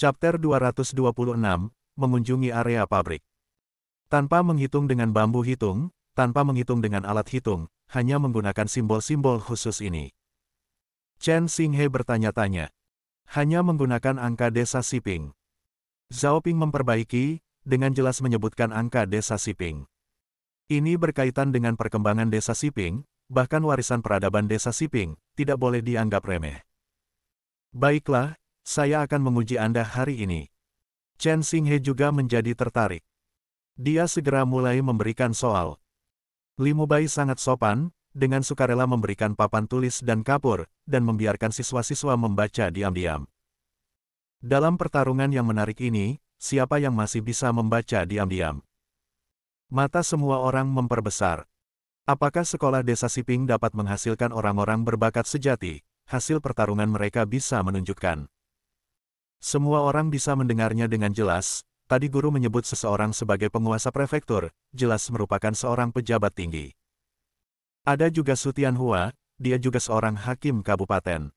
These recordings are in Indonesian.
Chapter 226, Mengunjungi area pabrik. Tanpa menghitung dengan bambu hitung, tanpa menghitung dengan alat hitung, hanya menggunakan simbol-simbol khusus ini. Chen Xinghe bertanya-tanya. Hanya menggunakan angka desa Siping. Zhao Ping memperbaiki, dengan jelas menyebutkan angka desa Siping. Ini berkaitan dengan perkembangan desa Siping, bahkan warisan peradaban desa Siping, tidak boleh dianggap remeh. Baiklah, saya akan menguji Anda hari ini. Chen Xinghe juga menjadi tertarik. Dia segera mulai memberikan soal. Li Mubai sangat sopan, dengan sukarela memberikan papan tulis dan kapur, dan membiarkan siswa-siswa membaca diam-diam. Dalam pertarungan yang menarik ini, siapa yang masih bisa membaca diam-diam? Mata semua orang memperbesar. Apakah sekolah desa Siping dapat menghasilkan orang-orang berbakat sejati? Hasil pertarungan mereka bisa menunjukkan. Semua orang bisa mendengarnya dengan jelas. Tadi guru menyebut seseorang sebagai penguasa prefektur, jelas merupakan seorang pejabat tinggi. Ada juga Su Tianhua, dia juga seorang hakim kabupaten.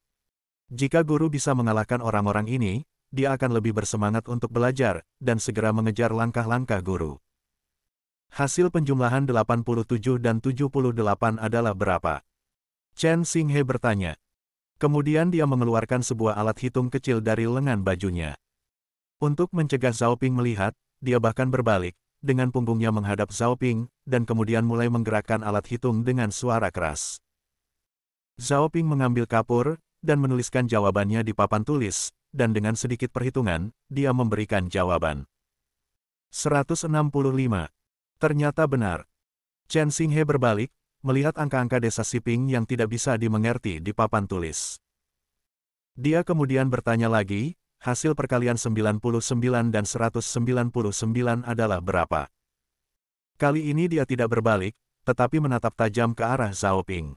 Jika guru bisa mengalahkan orang-orang ini, dia akan lebih bersemangat untuk belajar, dan segera mengejar langkah-langkah guru. Hasil penjumlahan 87 dan 78 adalah berapa? Chen Xinghe bertanya. Kemudian dia mengeluarkan sebuah alat hitung kecil dari lengan bajunya. Untuk mencegah Zhao Ping melihat, dia bahkan berbalik, dengan punggungnya menghadap Zhao Ping, dan kemudian mulai menggerakkan alat hitung dengan suara keras. Zhao Ping mengambil kapur, dan menuliskan jawabannya di papan tulis, dan dengan sedikit perhitungan, dia memberikan jawaban. 165. Ternyata benar. Chen Xinghe berbalik, melihat angka-angka desa Siping yang tidak bisa dimengerti di papan tulis. Dia kemudian bertanya lagi, hasil perkalian 99 dan 199 adalah berapa? Kali ini dia tidak berbalik, tetapi menatap tajam ke arah Zhao Ping.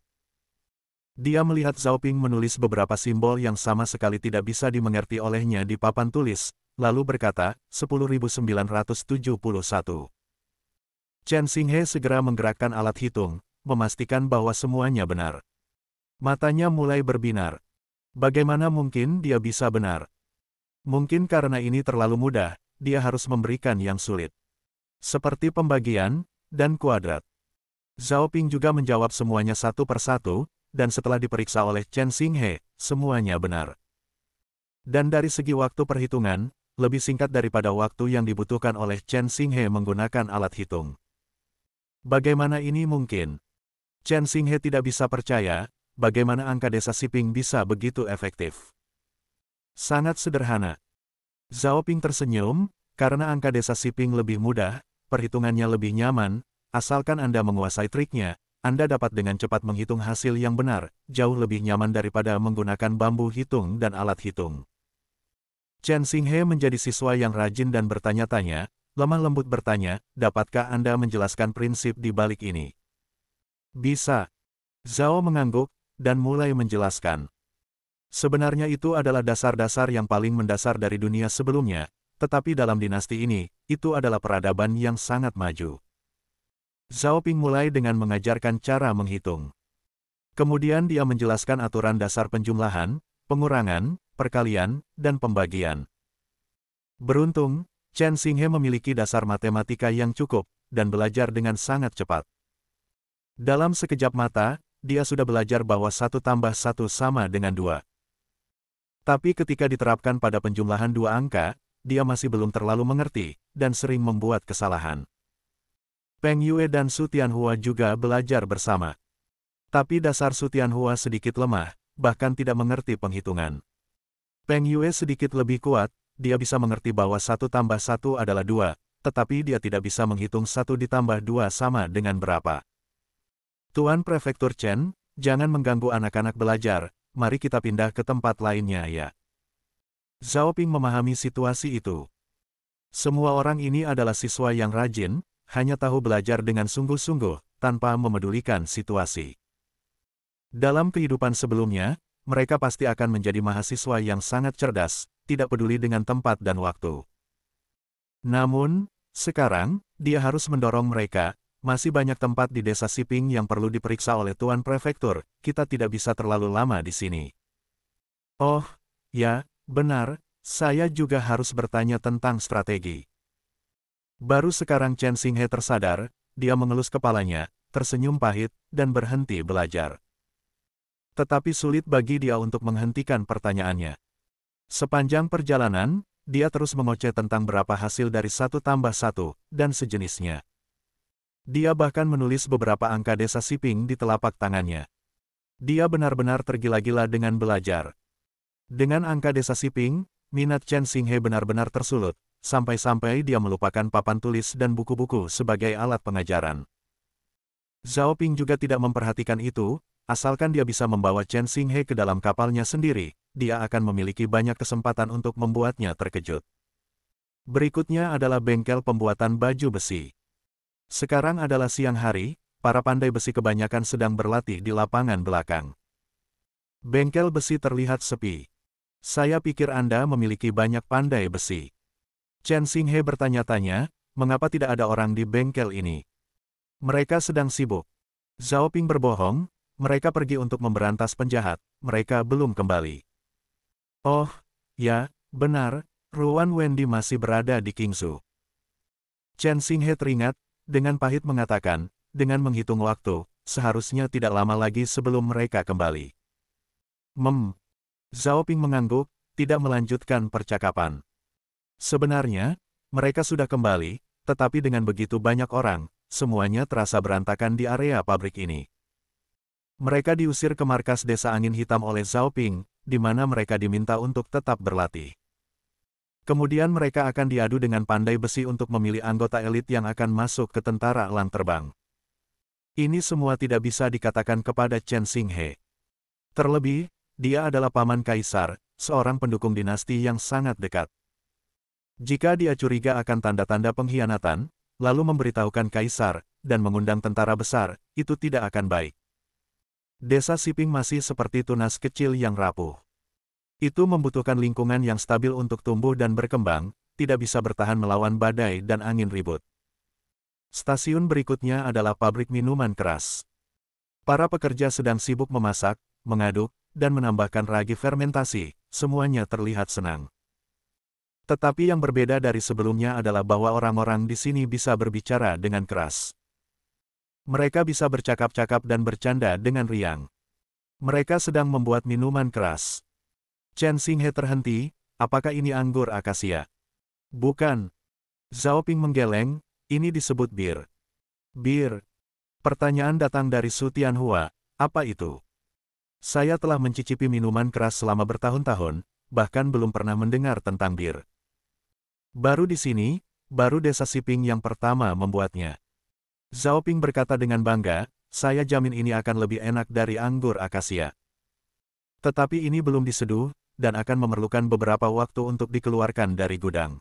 Dia melihat Zhao Ping menulis beberapa simbol yang sama sekali tidak bisa dimengerti olehnya di papan tulis, lalu berkata, 10.971. Chen Xinghe segera menggerakkan alat hitung, memastikan bahwa semuanya benar. Matanya mulai berbinar. Bagaimana mungkin dia bisa benar? Mungkin karena ini terlalu mudah, dia harus memberikan yang sulit. Seperti pembagian, dan kuadrat. Zhao Ping juga menjawab semuanya satu persatu, dan setelah diperiksa oleh Chen Xinghe, semuanya benar. Dan dari segi waktu perhitungan, lebih singkat daripada waktu yang dibutuhkan oleh Chen Xinghe menggunakan alat hitung. Bagaimana ini mungkin? Chen Xinghe tidak bisa percaya, bagaimana angka desa Siping bisa begitu efektif. Sangat sederhana. Zhao Ping tersenyum, karena angka desa Siping lebih mudah, perhitungannya lebih nyaman, asalkan Anda menguasai triknya, Anda dapat dengan cepat menghitung hasil yang benar, jauh lebih nyaman daripada menggunakan bambu hitung dan alat hitung. Chen Xinghe menjadi siswa yang rajin dan bertanya-tanya, lemah lembut bertanya, dapatkah Anda menjelaskan prinsip di balik ini? Bisa. Zhao mengangguk, dan mulai menjelaskan. Sebenarnya itu adalah dasar-dasar yang paling mendasar dari dunia sebelumnya, tetapi dalam dinasti ini, itu adalah peradaban yang sangat maju. Zhao Ping mulai dengan mengajarkan cara menghitung. Kemudian dia menjelaskan aturan dasar penjumlahan, pengurangan, perkalian, dan pembagian. Beruntung, Chen Xinghe memiliki dasar matematika yang cukup, dan belajar dengan sangat cepat. Dalam sekejap mata, dia sudah belajar bahwa 1 tambah 1 sama dengan 2. Tapi ketika diterapkan pada penjumlahan dua angka, dia masih belum terlalu mengerti, dan sering membuat kesalahan. Peng Yue dan Su Tianhua juga belajar bersama. Tapi dasar Su Tianhua sedikit lemah, bahkan tidak mengerti penghitungan. Peng Yue sedikit lebih kuat, dia bisa mengerti bahwa 1 tambah 1 adalah 2, tetapi dia tidak bisa menghitung 1 ditambah 2 sama dengan berapa. Tuan Prefektur Chen, jangan mengganggu anak-anak belajar, mari kita pindah ke tempat lainnya ya. Zhao Ping memahami situasi itu. Semua orang ini adalah siswa yang rajin, hanya tahu belajar dengan sungguh-sungguh, tanpa memedulikan situasi. Dalam kehidupan sebelumnya, mereka pasti akan menjadi mahasiswa yang sangat cerdas, tidak peduli dengan tempat dan waktu. Namun, sekarang, dia harus mendorong mereka. Masih banyak tempat di desa Siping yang perlu diperiksa oleh Tuan Prefektur, kita tidak bisa terlalu lama di sini. Oh, ya, benar, Saya juga harus bertanya tentang strategi. Baru sekarang Chen Xinghe tersadar, dia mengelus kepalanya, tersenyum pahit, dan berhenti belajar. Tetapi sulit bagi dia untuk menghentikan pertanyaannya. Sepanjang perjalanan, dia terus mengoceh tentang berapa hasil dari 1+1, dan sejenisnya. Dia bahkan menulis beberapa angka desa Siping di telapak tangannya. Dia benar-benar tergila-gila dengan belajar. Dengan angka desa Siping, minat Chen Xinghe benar-benar tersulut, sampai-sampai dia melupakan papan tulis dan buku-buku sebagai alat pengajaran. Zhao Ping juga tidak memperhatikan itu, asalkan dia bisa membawa Chen Xinghe ke dalam kapalnya sendiri, dia akan memiliki banyak kesempatan untuk membuatnya terkejut. Berikutnya adalah bengkel pembuatan baju besi. Sekarang adalah siang hari, para pandai besi kebanyakan sedang berlatih di lapangan belakang. Bengkel besi terlihat sepi. Saya pikir Anda memiliki banyak pandai besi. Chen Xinghe bertanya-tanya, mengapa tidak ada orang di bengkel ini? Mereka sedang sibuk. Zhao Ping berbohong, mereka pergi untuk memberantas penjahat, mereka belum kembali. Oh, ya, benar, Ruan Wendy masih berada di Qingzhou. Chen Xinghe teringat, dengan pahit mengatakan, dengan menghitung waktu, seharusnya tidak lama lagi sebelum mereka kembali. Zhao Ping mengangguk, tidak melanjutkan percakapan. Sebenarnya, mereka sudah kembali, tetapi dengan begitu banyak orang, semuanya terasa berantakan di area pabrik ini. Mereka diusir ke markas Desa Angin Hitam oleh Zhao Ping, di mana mereka diminta untuk tetap berlatih. Kemudian mereka akan diadu dengan pandai besi untuk memilih anggota elit yang akan masuk ke tentara elang terbang. Ini semua tidak bisa dikatakan kepada Chen Xinghe. Terlebih, dia adalah paman kaisar, seorang pendukung dinasti yang sangat dekat. Jika dia curiga akan tanda-tanda pengkhianatan, lalu memberitahukan kaisar, dan mengundang tentara besar, itu tidak akan baik. Desa Siping masih seperti tunas kecil yang rapuh. Itu membutuhkan lingkungan yang stabil untuk tumbuh dan berkembang, tidak bisa bertahan melawan badai dan angin ribut. Stasiun berikutnya adalah pabrik minuman keras. Para pekerja sedang sibuk memasak, mengaduk, dan menambahkan ragi fermentasi, semuanya terlihat senang. Tetapi yang berbeda dari sebelumnya adalah bahwa orang-orang di sini bisa berbicara dengan keras. Mereka bisa bercakap-cakap dan bercanda dengan riang. Mereka sedang membuat minuman keras. Chen Xinghe terhenti, apakah ini anggur akasia? Bukan. Zhao Ping menggeleng, ini disebut bir. Bir. Pertanyaan datang dari Su Tianhua, apa itu? Saya telah mencicipi minuman keras selama bertahun-tahun, bahkan belum pernah mendengar tentang bir. Baru di sini, baru Desa Siping yang pertama membuatnya. Zhao Ping berkata dengan bangga, saya jamin ini akan lebih enak dari anggur akasia. Tetapi ini belum diseduh, dan akan memerlukan beberapa waktu untuk dikeluarkan dari gudang.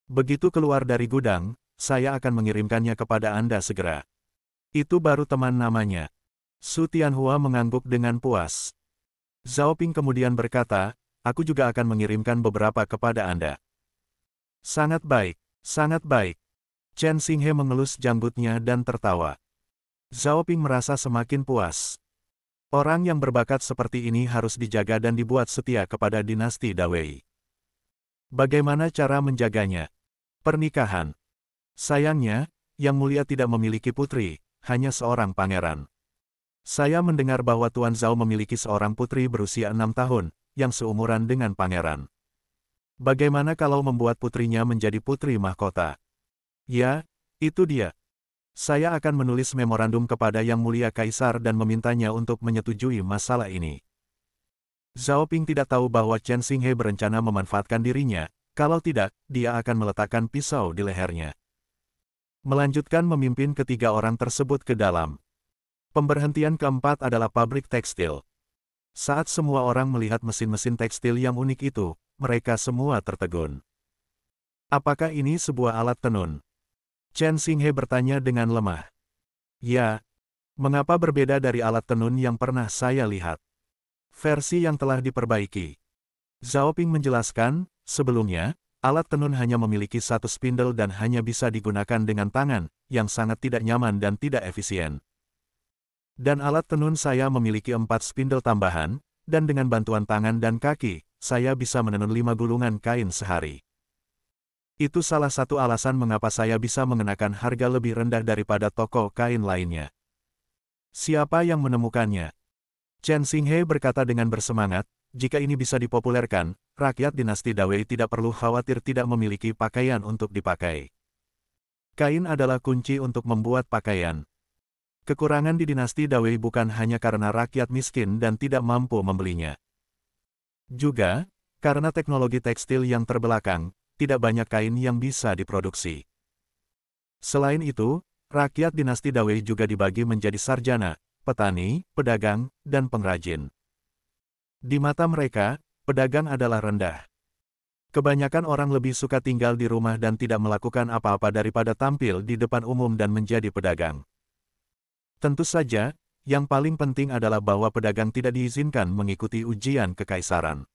Begitu keluar dari gudang, saya akan mengirimkannya kepada Anda segera. Itu baru teman namanya. Su Tianhua mengangguk dengan puas. Zhao Ping kemudian berkata, aku juga akan mengirimkan beberapa kepada Anda. Sangat baik, sangat baik. Chen Xinghe mengelus janggutnya dan tertawa. Zhao Ping merasa semakin puas. Orang yang berbakat seperti ini harus dijaga dan dibuat setia kepada dinasti Dawei. Bagaimana cara menjaganya? Pernikahan. Sayangnya, Yang Mulia tidak memiliki putri, hanya seorang pangeran. Saya mendengar bahwa Tuan Zhao memiliki seorang putri berusia 6 tahun, yang seumuran dengan pangeran. Bagaimana kalau membuat putrinya menjadi putri mahkota? Ya, itu dia. Saya akan menulis memorandum kepada Yang Mulia Kaisar dan memintanya untuk menyetujui masalah ini. Zhao Ping tidak tahu bahwa Chen Xinghe berencana memanfaatkan dirinya, kalau tidak, dia akan meletakkan pisau di lehernya. Melanjutkan memimpin ketiga orang tersebut ke dalam. Pemberhentian keempat adalah pabrik tekstil. Saat semua orang melihat mesin-mesin tekstil yang unik itu, mereka semua tertegun. Apakah ini sebuah alat tenun? Chen Xinghe bertanya dengan lemah. Ya, mengapa berbeda dari alat tenun yang pernah saya lihat? Versi yang telah diperbaiki. Zhao Ping menjelaskan, sebelumnya, alat tenun hanya memiliki satu spindle dan hanya bisa digunakan dengan tangan, yang sangat tidak nyaman dan tidak efisien. Dan alat tenun saya memiliki 4 spindle tambahan, dan dengan bantuan tangan dan kaki, saya bisa menenun 5 gulungan kain sehari. Itu salah satu alasan mengapa saya bisa mengenakan harga lebih rendah daripada toko kain lainnya. Siapa yang menemukannya? Chen Xinghe berkata dengan bersemangat, jika ini bisa dipopulerkan, rakyat dinasti Dawei tidak perlu khawatir tidak memiliki pakaian untuk dipakai. Kain adalah kunci untuk membuat pakaian. Kekurangan di dinasti Dawei bukan hanya karena rakyat miskin dan tidak mampu membelinya. Juga, karena teknologi tekstil yang terbelakang, tidak banyak kain yang bisa diproduksi. Selain itu, rakyat dinasti Dawei juga dibagi menjadi sarjana, petani, pedagang, dan pengrajin. Di mata mereka, pedagang adalah rendah. Kebanyakan orang lebih suka tinggal di rumah dan tidak melakukan apa-apa daripada tampil di depan umum dan menjadi pedagang. Tentu saja, yang paling penting adalah bahwa pedagang tidak diizinkan mengikuti ujian kekaisaran.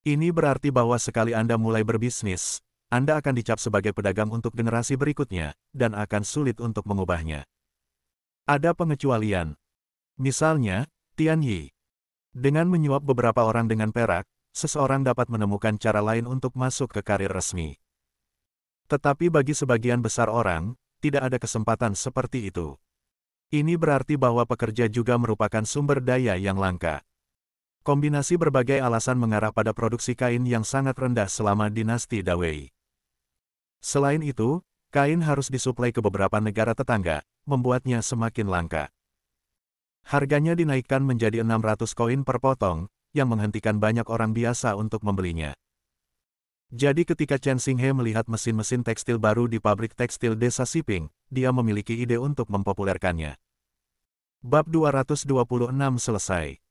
Ini berarti bahwa sekali Anda mulai berbisnis, Anda akan dicap sebagai pedagang untuk generasi berikutnya, dan akan sulit untuk mengubahnya. Ada pengecualian. Misalnya, Tian Yi. Dengan menyuap beberapa orang dengan perak, seseorang dapat menemukan cara lain untuk masuk ke karir resmi. Tetapi bagi sebagian besar orang, tidak ada kesempatan seperti itu. Ini berarti bahwa pekerja juga merupakan sumber daya yang langka. Kombinasi berbagai alasan mengarah pada produksi kain yang sangat rendah selama dinasti Dawei. Selain itu, kain harus disuplai ke beberapa negara tetangga, membuatnya semakin langka. Harganya dinaikkan menjadi 600 koin per potong, yang menghentikan banyak orang biasa untuk membelinya. Jadi ketika Chen Xinghe melihat mesin-mesin tekstil baru di pabrik tekstil desa Siping, dia memiliki ide untuk mempopulerkannya. Bab 226 selesai.